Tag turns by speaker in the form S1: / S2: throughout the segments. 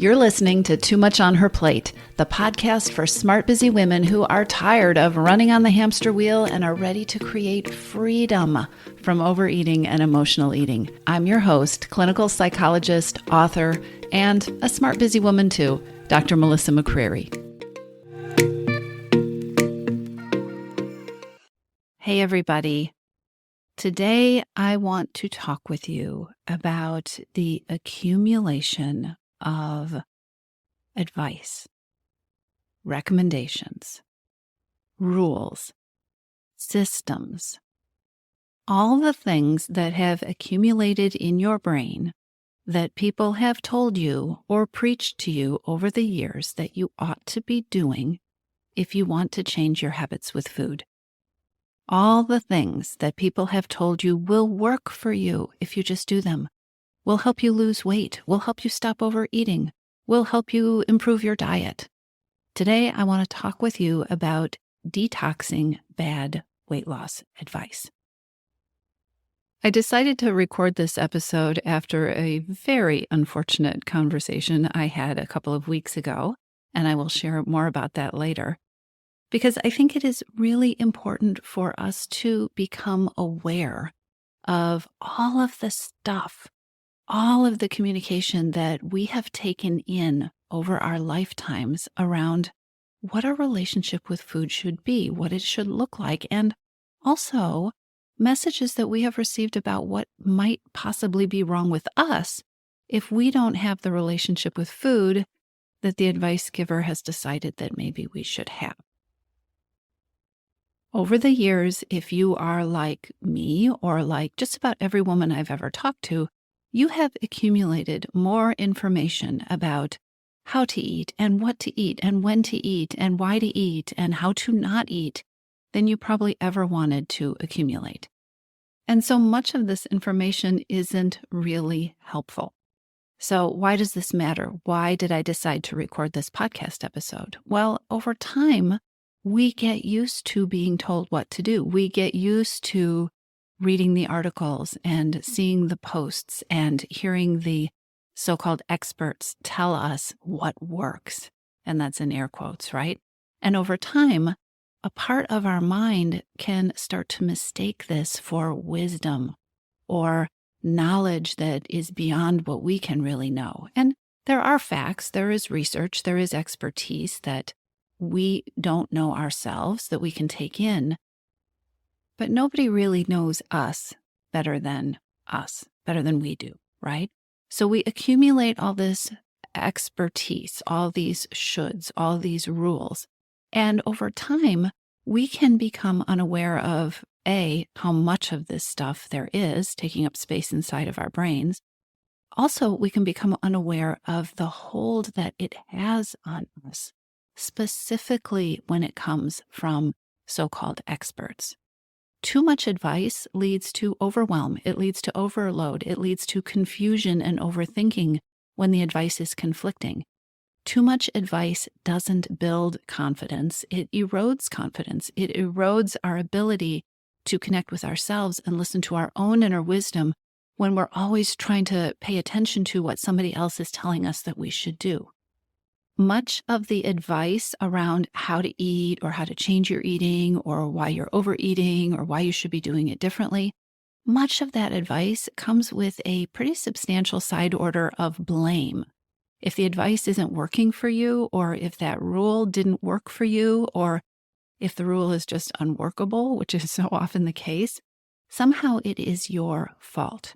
S1: You're listening to Too Much on Her Plate, the podcast for smart, busy women who are tired of running on the hamster wheel and are ready to create freedom from overeating and emotional eating. I'm your host, clinical psychologist, author, and a smart, busy woman too, Dr. Melissa McCreary. Hey, everybody. Today, I want to talk with you about the accumulation of advice, recommendations, rules, systems, all the things that have accumulated in your brain that people have told you or preached to you over the years that you ought to be doing if you want to change your habits with food. All the things that people have told you will work for you if you just do them, will help you lose weight, will help you stop overeating, will help you improve your diet. Today, I want to talk with you about detoxing bad weight loss advice. I decided to record this episode after a very unfortunate conversation I had a couple of weeks ago, and I will share more about that later. Because I think it is really important for us to become aware of all of the stuff, all of the communication that we have taken in over our lifetimes around what our relationship with food should be, what it should look like, and also messages that we have received about what might possibly be wrong with us if we don't have the relationship with food that the advice giver has decided that maybe we should have. Over the years, if you are like me or like just about every woman I've ever talked to, you have accumulated more information about how to eat and what to eat and when to eat and why to eat and how to not eat than you probably ever wanted to accumulate. And so much of this information isn't really helpful. So why does this matter? Why did I decide to record this podcast episode? Well, over time, we get used to being told what to do. We get used to reading the articles and seeing the posts and hearing the so-called experts tell us what works. And that's in air quotes, right? And over time, a part of our mind can start to mistake this for wisdom or knowledge that is beyond what we can really know. And there are facts, there is research, there is expertise that we don't know ourselves that we can take in, but nobody really knows us better than we do, right? So we accumulate all this expertise, all these shoulds, all these rules, and over time, we can become unaware of A, how much of this stuff there is taking up space inside of our brains. Also, we can become unaware of the hold that it has on us, specifically when it comes from so-called experts. Too much advice leads to overwhelm. It leads to overload. It leads to confusion and overthinking when the advice is conflicting. Too much advice doesn't build confidence. It erodes confidence. It erodes our ability to connect with ourselves and listen to our own inner wisdom when we're always trying to pay attention to what somebody else is telling us that we should do. Much of the advice around how to eat or how to change your eating or why you're overeating or why you should be doing it differently, much of that advice comes with a pretty substantial side order of blame. If the advice isn't working for you, or if that rule didn't work for you, or if the rule is just unworkable, which is so often the case, somehow it is your fault.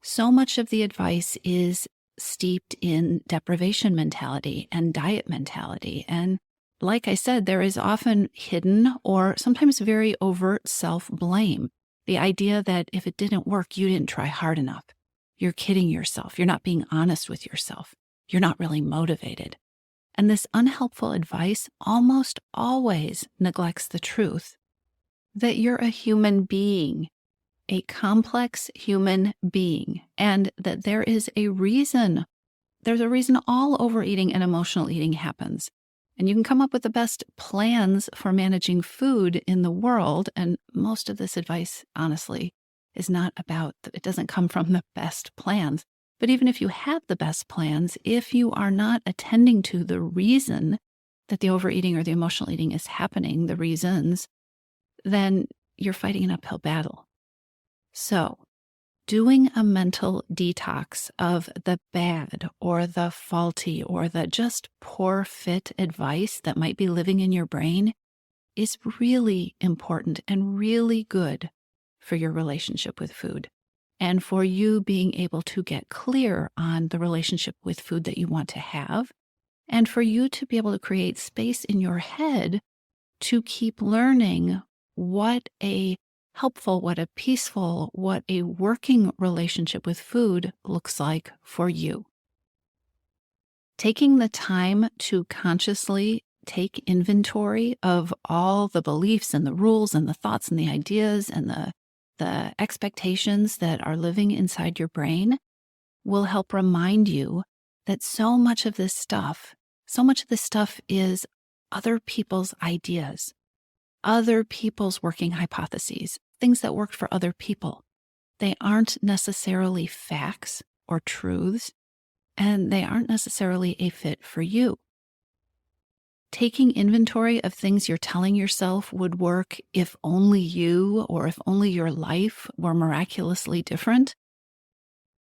S1: So much of the advice is steeped in deprivation mentality and diet mentality. And like I said, there is often hidden or sometimes very overt self-blame. The idea that if it didn't work, you didn't try hard enough. You're kidding yourself. You're not being honest with yourself. You're not really motivated. And this unhelpful advice almost always neglects the truth that you're a human being, a complex human being, and that there is a reason. There's a reason all overeating and emotional eating happens. And you can come up with the best plans for managing food in the world. And most of this advice, honestly, is not about, it doesn't come from the best plans. But even if you have the best plans, if you are not attending to the reason that the overeating or the emotional eating is happening, the reasons, then you're fighting an uphill battle. So, doing a mental detox of the bad or the faulty or the just poor fit advice that might be living in your brain is really important and really good for your relationship with food and for you being able to get clear on the relationship with food that you want to have, and for you to be able to create space in your head to keep learning what a helpful, what a peaceful, what a working relationship with food looks like for you. Taking the time to consciously take inventory of all the beliefs and the rules and the thoughts and the ideas and the expectations that are living inside your brain will help remind you that so much of this stuff is other people's ideas, other people's working hypotheses, things that worked for other people. They aren't necessarily facts or truths, and they aren't necessarily a fit for you. Taking inventory of things you're telling yourself would work if only you or if only your life were miraculously different,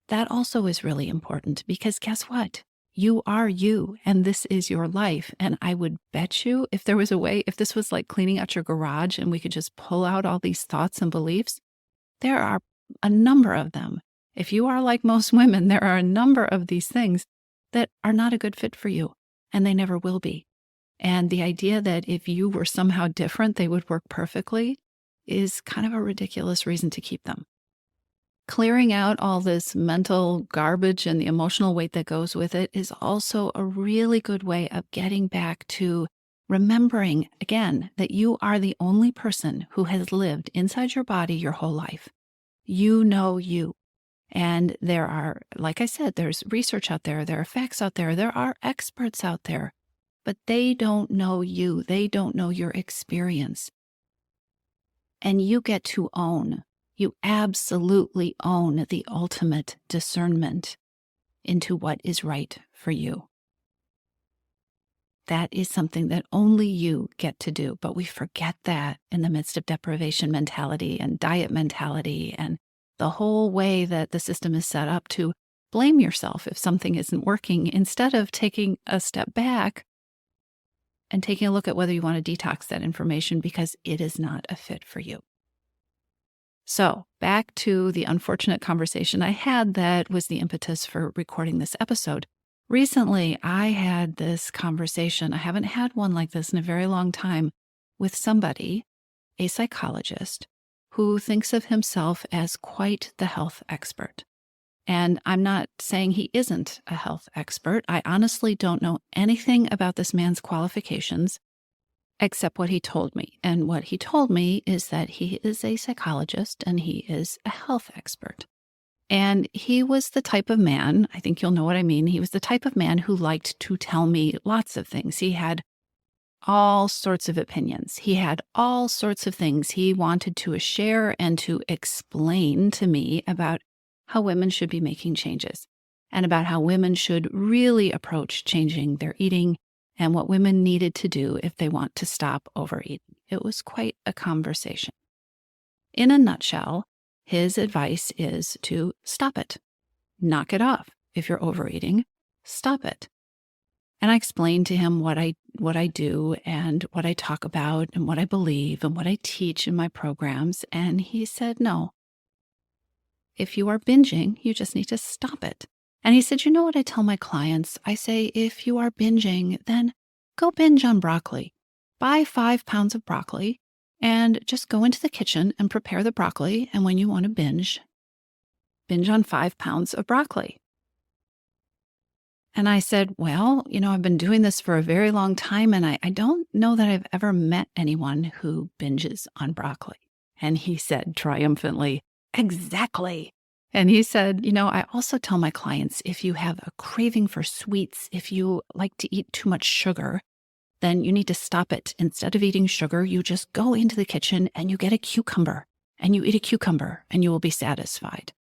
S1: that also is really important, because guess what? You are you, and this is your life. And I would bet you if there was a way, if this was like cleaning out your garage and we could just pull out all these thoughts and beliefs, there are a number of them. If you are like most women, there are a number of these things that are not a good fit for you, and they never will be. And the idea that if you were somehow different, they would work perfectly is kind of a ridiculous reason to keep them. Clearing out all this mental garbage and the emotional weight that goes with it is also a really good way of getting back to remembering, again, that you are the only person who has lived inside your body your whole life. You know you. And there are, like I said, there's research out there, there are facts out there, there are experts out there, but they don't know you. They don't know your experience. And you get to own. You absolutely own the ultimate discernment into what is right for you. That is something that only you get to do, but we forget that in the midst of deprivation mentality and diet mentality and the whole way that the system is set up to blame yourself if something isn't working, instead of taking a step back and taking a look at whether you want to detox that information because it is not a fit for you. So back to the unfortunate conversation I had that was the impetus for recording this episode. Recently, I had this conversation. I haven't had one like this in a very long time with somebody, a psychologist, who thinks of himself as quite the health expert. And I'm not saying he isn't a health expert. I honestly don't know anything about this man's qualifications except what he told me. And what he told me is that he is a psychologist and he is a health expert. And he was the type of man, I think you'll know what I mean, he was the type of man who liked to tell me lots of things. He had all sorts of opinions. He had all sorts of things he wanted to share and to explain to me about how women should be making changes and about how women should really approach changing their eating and what women needed to do if they want to stop overeating. It was quite a conversation. In a nutshell, his advice is to stop it. Knock it off. If you're overeating, stop it. And I explained to him what I do and what I talk about and what I believe and what I teach in my programs. And he said, no. If you are binging, you just need to stop it. And he said, you know what I tell my clients? I say, if you are binging, then go binge on broccoli. Buy 5 pounds of broccoli and just go into the kitchen and prepare the broccoli. And when you want to binge on 5 pounds of broccoli. And I said, well, I've been doing this for a very long time, and I don't know that I've ever met anyone who binges on broccoli. And he said triumphantly, exactly. And he said, I also tell my clients, if you have a craving for sweets, if you like to eat too much sugar, then you need to stop it. Instead of eating sugar, you just go into the kitchen and you get a cucumber and you eat a cucumber and you will be satisfied.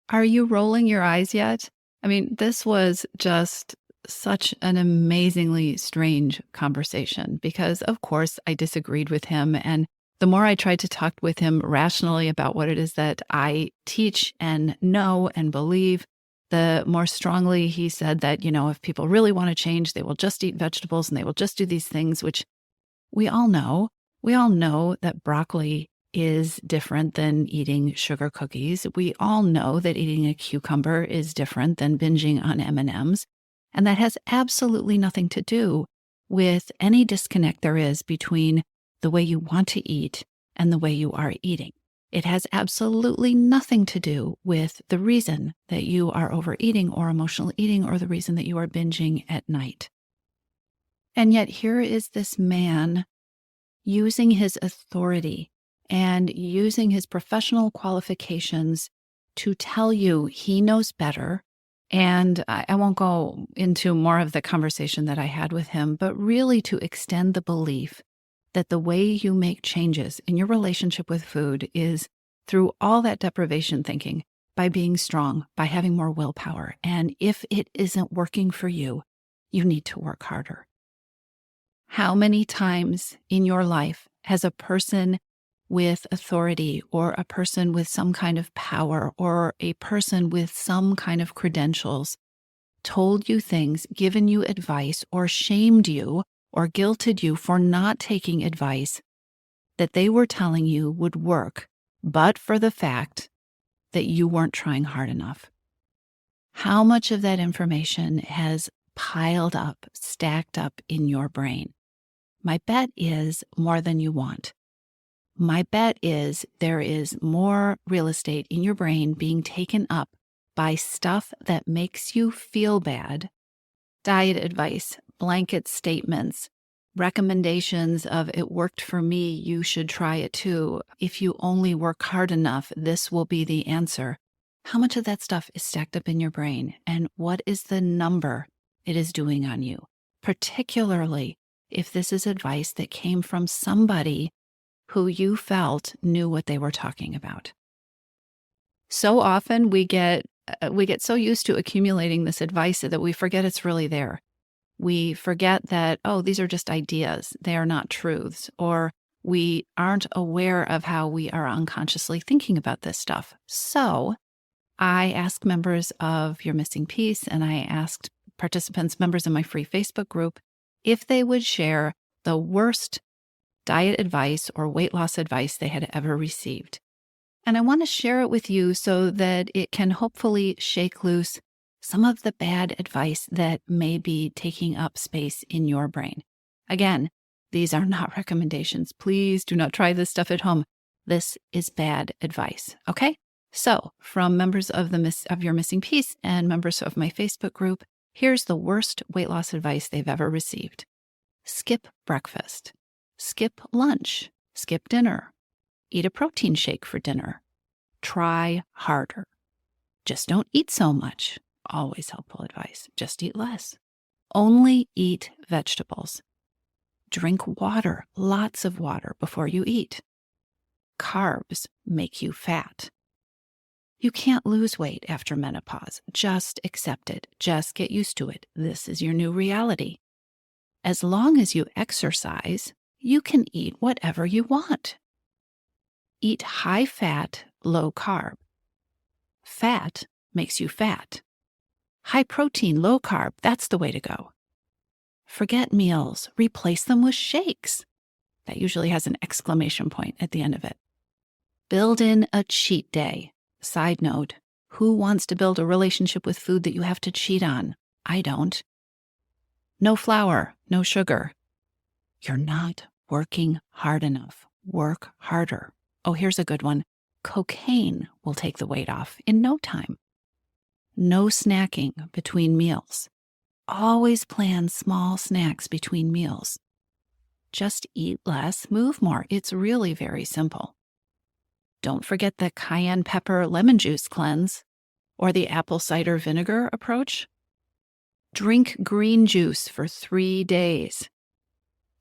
S1: Are you rolling your eyes yet? I mean, this was just such an amazingly strange conversation because, of course, I disagreed with him. And the more I tried to talk with him rationally about what it is that I teach and know and believe, the more strongly he said that, if people really want to change, they will just eat vegetables and they will just do these things, which we all know. We all know that broccoli is different than eating sugar cookies. We all know that eating a cucumber is different than binging on M&Ms. And that has absolutely nothing to do with any disconnect there is between the way you want to eat and the way you are eating. It has absolutely nothing to do with the reason that you are overeating or emotional eating or the reason that you are binging at night. And yet here is this man using his authority and using his professional qualifications to tell you he knows better. And I won't go into more of the conversation that I had with him, but really to extend the belief that the way you make changes in your relationship with food is through all that deprivation thinking, by being strong, by having more willpower. And if it isn't working for you, you need to work harder. How many times in your life has a person with authority or a person with some kind of power or a person with some kind of credentials told you things, given you advice, or shamed you or guilted you for not taking advice that they were telling you would work, but for the fact that you weren't trying hard enough? How much of that information has piled up, stacked up in your brain? My bet is more than you want. My bet is there is more real estate in your brain being taken up by stuff that makes you feel bad. Diet advice, blanket statements, recommendations of it worked for me, you should try it too. If you only work hard enough, this will be the answer. How much of that stuff is stacked up in your brain, and what is the number it is doing on you? Particularly if this is advice that came from somebody who you felt knew what they were talking about. So often we get so used to accumulating this advice that we forget it's really there. We forget that, oh, these are just ideas. They are not truths. Or we aren't aware of how we are unconsciously thinking about this stuff. So I asked members of Your Missing Piece, and I asked participants, members in my free Facebook group, if they would share the worst diet advice or weight loss advice they had ever received. And I want to share it with you so that it can hopefully shake loose some of the bad advice that may be taking up space in your brain. Again, these are not recommendations. Please do not try this stuff at home. This is bad advice, okay? So, from members of Your Missing Piece and members of my Facebook group, here's the worst weight loss advice they've ever received. Skip breakfast. Skip lunch. Skip dinner. Eat a protein shake for dinner. Try harder. Just don't eat so much. Always helpful advice. Just eat less. Only eat vegetables. Drink water, lots of water before you eat. Carbs make you fat. You can't lose weight after menopause. Just accept it. Just get used to it. This is your new reality. As long as you exercise, you can eat whatever you want. Eat high fat, low carb. Fat makes you fat. High protein, low carb, that's the way to go. Forget meals. Replace them with shakes. That usually has an exclamation point at the end of it. Build in a cheat day. Side note, who wants to build a relationship with food that you have to cheat on? I don't. No flour, no sugar. You're not working hard enough. Work harder. Oh, here's a good one. Cocaine will take the weight off in no time. No snacking between meals. Always plan small snacks between meals. Just eat less, move more. It's really very simple. Don't forget the cayenne pepper lemon juice cleanse or the apple cider vinegar approach. Drink green juice for 3 days.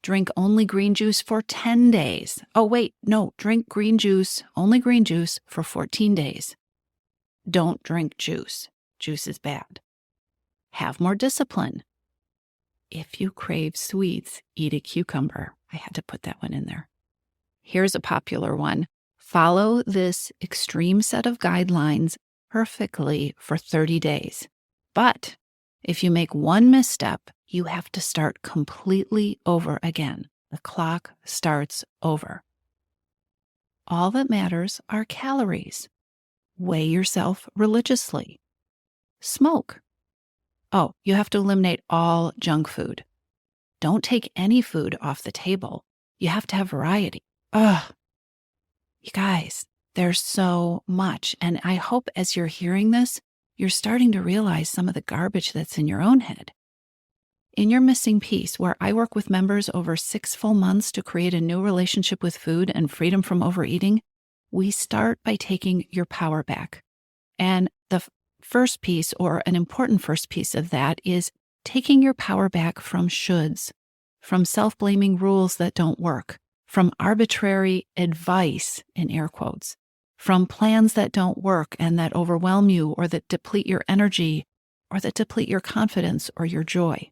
S1: Drink only green juice for 10 days. Oh, wait, no, drink green juice, only green juice for 14 days. Don't drink juice. Juice is bad. Have more discipline. If you crave sweets, eat a cucumber. I had to put that one in there. Here's a popular one. Follow this extreme set of guidelines perfectly for 30 days. But if you make one misstep, you have to start completely over again. The clock starts over. All that matters are calories. Weigh yourself religiously. Smoke. Oh, you have to eliminate all junk food. Don't take any food off the table. You have to have variety. Ugh. You guys, there's so much. And I hope as you're hearing this, you're starting to realize some of the garbage that's in your own head. In your missing piece, where I work with members over 6 full months to create a new relationship with food and freedom from overeating, we start by taking your power back. And the first piece, or an important first piece of that, is taking your power back from shoulds, from self-blaming rules that don't work, from arbitrary advice, in air quotes, from plans that don't work and that overwhelm you or that deplete your energy or that deplete your confidence or your joy.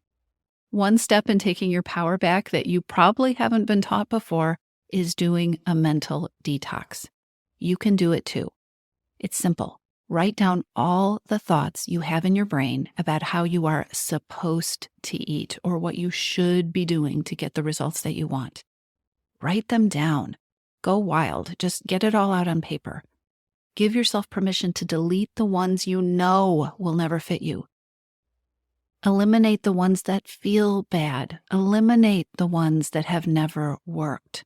S1: One step in taking your power back that you probably haven't been taught before is doing a mental detox. You can do it too. It's simple. Write down all the thoughts you have in your brain about how you are supposed to eat or what you should be doing to get the results that you want. Write them down. Go wild. Just get it all out on paper. Give yourself permission to delete the ones you know will never fit you. Eliminate the ones that feel bad. Eliminate the ones that have never worked.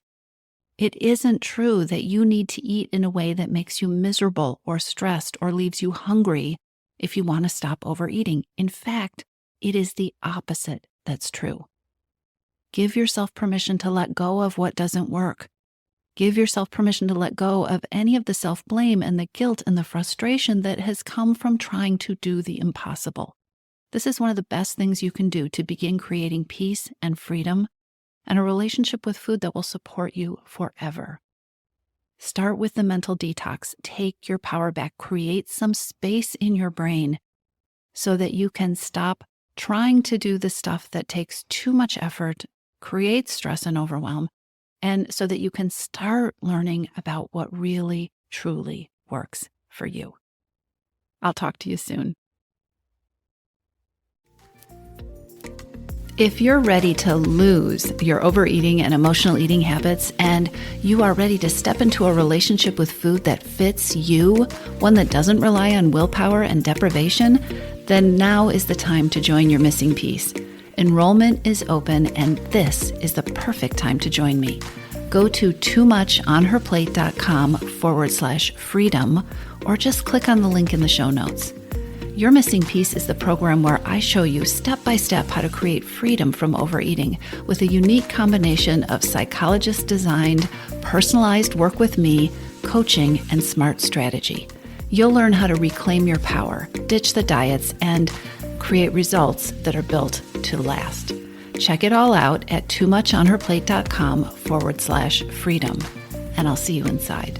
S1: It isn't true that you need to eat in a way that makes you miserable or stressed or leaves you hungry if you want to stop overeating. In fact, it is the opposite that's true. Give yourself permission to let go of what doesn't work. Give yourself permission to let go of any of the self-blame and the guilt and the frustration that has come from trying to do the impossible. This is one of the best things you can do to begin creating peace and freedom and a relationship with food that will support you forever. Start with the mental detox. Take your power back. Create some space in your brain so that you can stop trying to do the stuff that takes too much effort, creates stress and overwhelm, and so that you can start learning about what really, truly works for you. I'll talk to you soon. If you're ready to lose your overeating and emotional eating habits, and you are ready to step into a relationship with food that fits you, one that doesn't rely on willpower and deprivation, then now is the time to join your missing piece. Enrollment is open, and this is the perfect time to join me. Go to toomuchonherplate.com/freedom, or just click on the link in the show notes. Your Missing Piece is the program where I show you step-by-step how to create freedom from overeating with a unique combination of psychologist-designed, personalized work with me, coaching, and smart strategy. You'll learn how to reclaim your power, ditch the diets, and create results that are built to last. Check it all out at toomuchonherplate.com/freedom, and I'll see you inside.